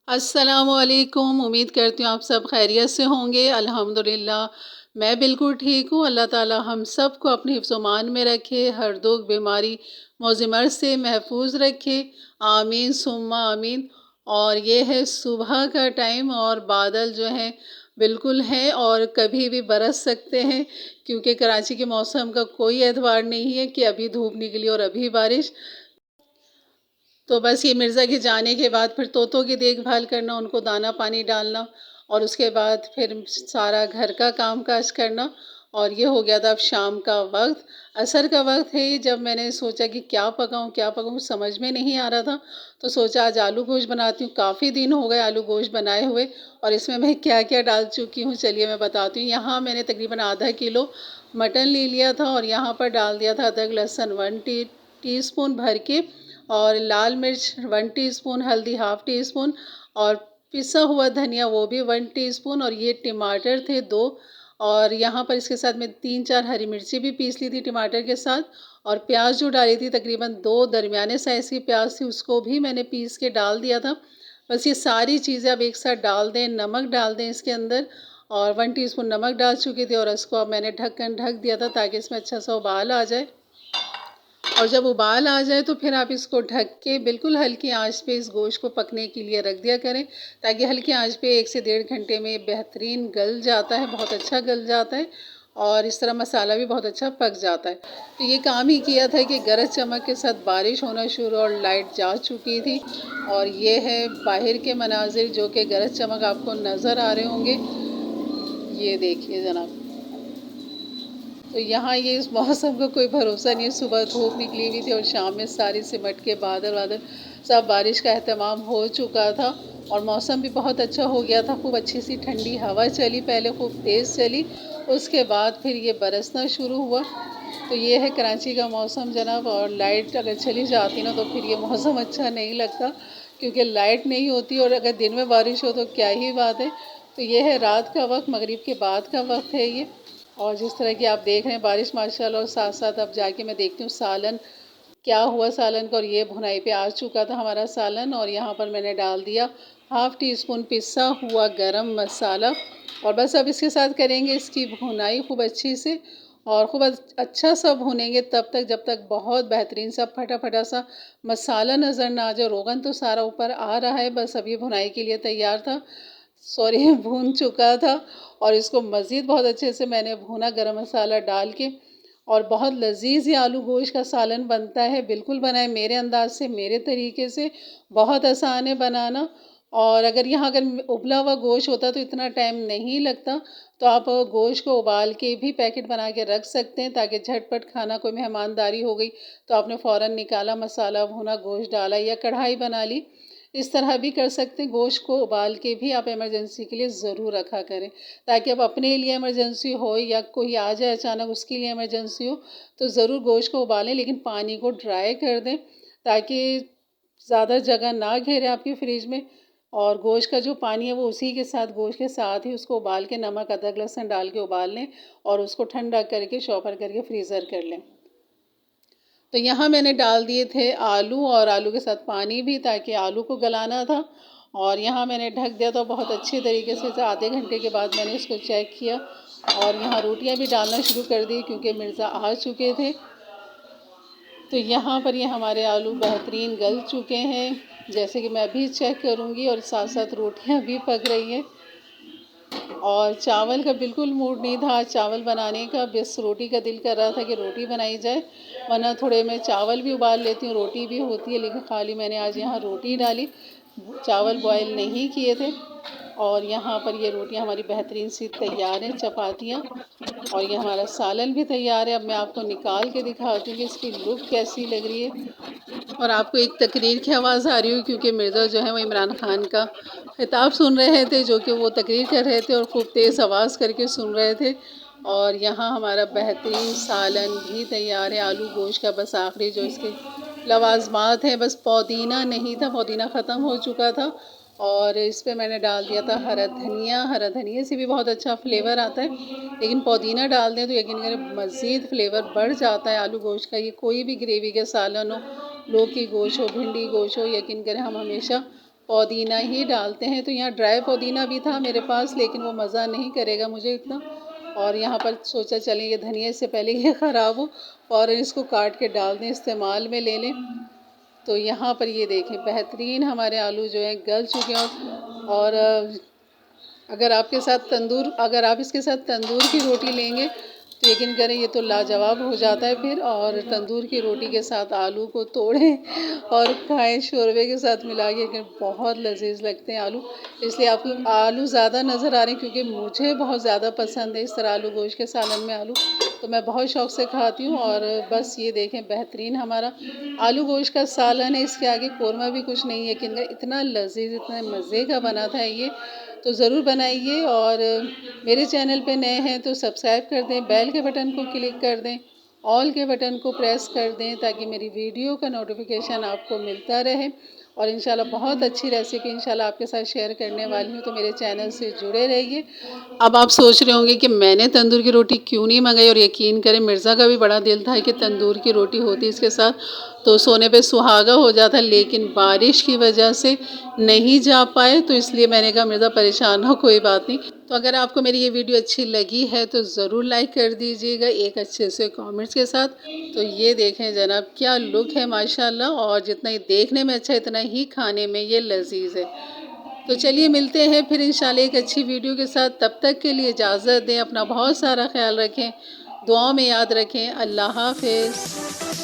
अस्सलामुअलैकुम। उम्मीद करती हूँ आप सब खैरियत से होंगे। अल्हम्दुलिल्लाह मैं बिल्कुल ठीक हूँ। अल्लाह ताला हम सबको अपने हिफ्ज़-ओ-मान में रखे, हर दुख, बीमारी, मौज़-मर्ज़ से महफूज़ रखे। आमीन सुम्मा आमीन। और ये है सुबह का टाइम और बादल जो हैं बिल्कुल हैं और कभी भी बरस सकते हैं, क्योंकि कराची के मौसम का कोई एतबार नहीं है कि अभी धूप निकली और अभी बारिश। तो बस ये मिर्ज़ा के जाने के बाद फिर तोतों की देखभाल करना, उनको दाना पानी डालना और उसके बाद फिर सारा घर का काम-काज करना। और ये हो गया था अब शाम का वक़्त, असर का वक़्त है ये। जब मैंने सोचा कि क्या पकाऊँ समझ में नहीं आ रहा था, तो सोचा आज आलू गोश्त बनाती हूँ। काफ़ी दिन हो गए आलू गोश्त बनाए हुए और इसमें मैं क्या-क्या डाल चुकी हूँ चलिए मैं बताती हूँ। यहाँ मैंने तकरीबन आधा किलो मटन ले लिया था और यहाँ पर डाल दिया था अदरक लहसुन 1 टीस्पून भर के, और लाल मिर्च 1 टीस्पून, हल्दी हाफ़ टीस्पून और पिसा हुआ धनिया वो भी 1 टीस्पून, और ये टमाटर थे 2। और यहाँ पर इसके साथ मैं 3-4 हरी मिर्ची भी पीस ली थी टमाटर के साथ, और प्याज जो डाली थी तकरीबन 2 दरमियाने साइज़ की प्याज थी, उसको भी मैंने पीस के डाल दिया था। बस ये सारी चीज़ें अब एक साथ डाल दें, नमक डाल दें इसके अंदर, और 1 टीस्पून नमक डाल चुकी थी और इसको अब मैंने ढक्कन ढक दिया था ताकि इसमें अच्छा सा उबाल आ जाए। और जब उबाल आ जाए तो फिर आप इसको ढक के बिल्कुल हल्की आंच पे इस गोश्त को पकने के लिए रख दिया करें, ताकि हल्की आंच पे 1 से 1.5 घंटे में बेहतरीन गल जाता है, बहुत अच्छा गल जाता है और इस तरह मसाला भी बहुत अच्छा पक जाता है। तो ये काम ही किया था कि गरज चमक के साथ बारिश होना शुरू और लाइट जा चुकी थी। और ये है बाहर के मनाजिर जो कि गरज चमक आपको नज़र आ रहे होंगे, ये देखिए जनाब। तो यहाँ ये इस मौसम का कोई भरोसा नहीं है, सुबह धूप निकली हुई थी और शाम में सारी सिमट के बादल वादल सब बारिश का एहतमाम हो चुका था और मौसम भी बहुत अच्छा हो गया था। खूब अच्छी सी ठंडी हवा चली, पहले खूब तेज़ चली, उसके बाद फिर ये बरसना शुरू हुआ। तो ये है कराची का मौसम जनाब। और लाइट अगर चली जाती ना तो फिर ये मौसम अच्छा नहीं लगता, क्योंकि लाइट नहीं होती और अगर दिन में बारिश हो तो क्या ही बात है। तो ये है रात का वक्त, मगरिब के बाद का वक्त है ये। और जिस तरह की आप देख रहे हैं बारिश माशाल्लाह, और साथ साथ अब जाके मैं देखती हूँ सालन क्या हुआ सालन का। और ये भुनाई पे आ चुका था हमारा सालन, और यहाँ पर मैंने डाल दिया हाफ़ टी स्पून पिसा हुआ गरम मसाला। और बस अब इसके साथ करेंगे इसकी भुनाई खूब अच्छी से, और खूब अच्छा सा भुनेंगे तब तक जब तक बहुत बेहतरीन सा फटा फटा सा मसाला नज़र ना आ जाए। रोगन तो सारा ऊपर आ रहा है, बस अभी भुनाई के लिए तैयार था, सॉरी भून चुका था। और इसको मज़ीद बहुत अच्छे से मैंने भुना गरम मसाला डाल के। और बहुत लजीज ये आलू गोश्त का सालन बनता है, बिल्कुल बनाए मेरे अंदाज से, मेरे तरीके से, बहुत आसान है बनाना। और अगर यहाँ अगर उबला हुआ गोश्त होता तो इतना टाइम नहीं लगता, तो आप गोश्त को उबाल के भी पैकेट बना के रख सकते हैं, ताकि झटपट खाना, कोई मेहमानदारी हो गई तो आपने फ़ौरन निकाला, मसाला भुना, गोश्त डाला या कढ़ाई बना ली। इस तरह भी कर सकते हैं। गोश्त को उबाल के भी आप इमरजेंसी के लिए ज़रूर रखा करें, ताकि अब अपने लिए इमरजेंसी हो या कोई आ जाए अचानक उसके लिए इमरजेंसी हो, तो ज़रूर गोश्त को उबालें, लेकिन पानी को ड्राई कर दें ताकि ज़्यादा जगह ना घेरे आपकी फ्रिज में। और गोश्त का जो पानी है वो उसी के साथ, गोश्त के साथ ही उसको उबाल के नमक अदरक लहसुन डाल के उबाल लें और उसको ठंडा करके शॉपर करके फ्रीज़र कर लें। तो यहाँ मैंने डाल दिए थे आलू, और आलू के साथ पानी भी, ताकि आलू को गलाना था। और यहाँ मैंने ढक दिया था बहुत अच्छी तरीके से। आधे घंटे के बाद मैंने इसको चेक किया और यहाँ रोटियाँ भी डालना शुरू कर दी, क्योंकि मिर्ज़ा आ चुके थे। तो यहाँ पर ये हमारे आलू बेहतरीन गल चुके हैं, जैसे कि मैं अभी चेक करूँगी, और साथ साथ रोटियाँ भी पक रही हैं। और चावल का बिल्कुल मूड नहीं था आज चावल बनाने का, बस रोटी का दिल कर रहा था कि रोटी बनाई जाए, वरना थोड़े मैं चावल भी उबाल लेती हूँ, रोटी भी होती है, लेकिन खाली मैंने आज यहाँ रोटी डाली, चावल बॉयल नहीं किए थे। और यहाँ पर ये रोटियाँ हमारी बेहतरीन सी तैयार हैं, चपातियाँ। और ये हमारा सालन भी तैयार है। अब मैं आपको निकाल के दिखाती हूँ कि इसकी लुक कैसी लग रही है। और आपको एक तकरीर की आवाज़ आ रही हो, क्योंकि मिर्ज़ा जो है वो इमरान खान का खिताब सुन रहे थे, जो कि वो तकरीर कर रहे थे और खूब तेज़ आवाज़ करके सुन रहे थे। और यहाँ हमारा बेहतरीन सालन भी तैयार है आलू गोश्त का। बस आखिरी जो इसके लवाजमात हैं, बस पुदीना नहीं था, पुदीना ख़त्म हो चुका था। और इस पे मैंने डाल दिया था हरा धनिया। हरा धनिया से भी बहुत अच्छा फ्लेवर आता है, लेकिन पुदीना डाल दें तो यकीन करें मज़ीद फ्लेवर बढ़ जाता है आलू गोश्त का। ये कोई भी ग्रेवी के सालन हो, लौकी गोश्त हो, भिंडी गोश्त हो, यकीन करें हम हमेशा पुदीना ही डालते हैं। तो यहाँ ड्राई पुदीना भी था मेरे पास, लेकिन वो मज़ा नहीं करेगा मुझे इतना। और यहाँ पर सोचा चलें ये धनिया से पहले ये ख़राब हो और इसको काट के डाल दें, इस्तेमाल में ले लें। तो यहाँ पर ये देखें बेहतरीन हमारे आलू जो हैं गल चुके हैं। और अगर आप इसके साथ तंदूर की रोटी लेंगे तो यकीन करें ये तो लाजवाब हो जाता है फिर। और तंदूर की रोटी के साथ आलू को तोड़ें और खाएं शोरबे के साथ मिला के, बहुत लजीज लगते हैं आलू। इसलिए आपको आलू ज़्यादा नज़र आ रहे हैं क्योंकि मुझे बहुत ज़्यादा पसंद है इस तरह आलू गोश्त के सालन में आलू, तो मैं बहुत शौक़ से खाती हूँ। और बस ये देखें बेहतरीन हमारा आलू गोश्त का सालन है, इसके आगे कौरमा भी कुछ नहीं है। यकीन करें इतना लजीज इतना मज़े का बना था ये, तो ज़रूर बनाइए। और मेरे चैनल पे नए हैं तो सब्सक्राइब कर दें, बेल के बटन को क्लिक कर दें, ऑल के बटन को प्रेस कर दें ताकि मेरी वीडियो का नोटिफिकेशन आपको मिलता रहे। और इंशाल्लाह बहुत अच्छी रेसिपी इंशाल्लाह आपके साथ शेयर करने वाली हूँ, तो मेरे चैनल से जुड़े रहिए। अब आप सोच रहे होंगे कि मैंने तंदूर की रोटी क्यों नहीं मंगाई, और यकीन करें मिर्ज़ा का भी बड़ा दिल था कि तंदूर की रोटी होती इसके साथ तो सोने पे सुहागा हो जाता, लेकिन बारिश की वजह से नहीं जा पाए, तो इसलिए मैंने कहा मिर्ज़ा परेशान हो, कोई बात नहीं। तो अगर आपको मेरी ये वीडियो अच्छी लगी है तो ज़रूर लाइक कर दीजिएगा एक अच्छे से कमेंट्स के साथ। तो ये देखें जनाब क्या लुक है माशाल्लाह, और जितना ये देखने में अच्छा इतना ही खाने में ये लजीज है। तो चलिए मिलते हैं फिर इंशाल्लाह एक अच्छी वीडियो के साथ, तब तक के लिए इजाज़त दें, अपना बहुत सारा ख्याल रखें, दुआओं में याद रखें। अल्लाह हाफ़िज़।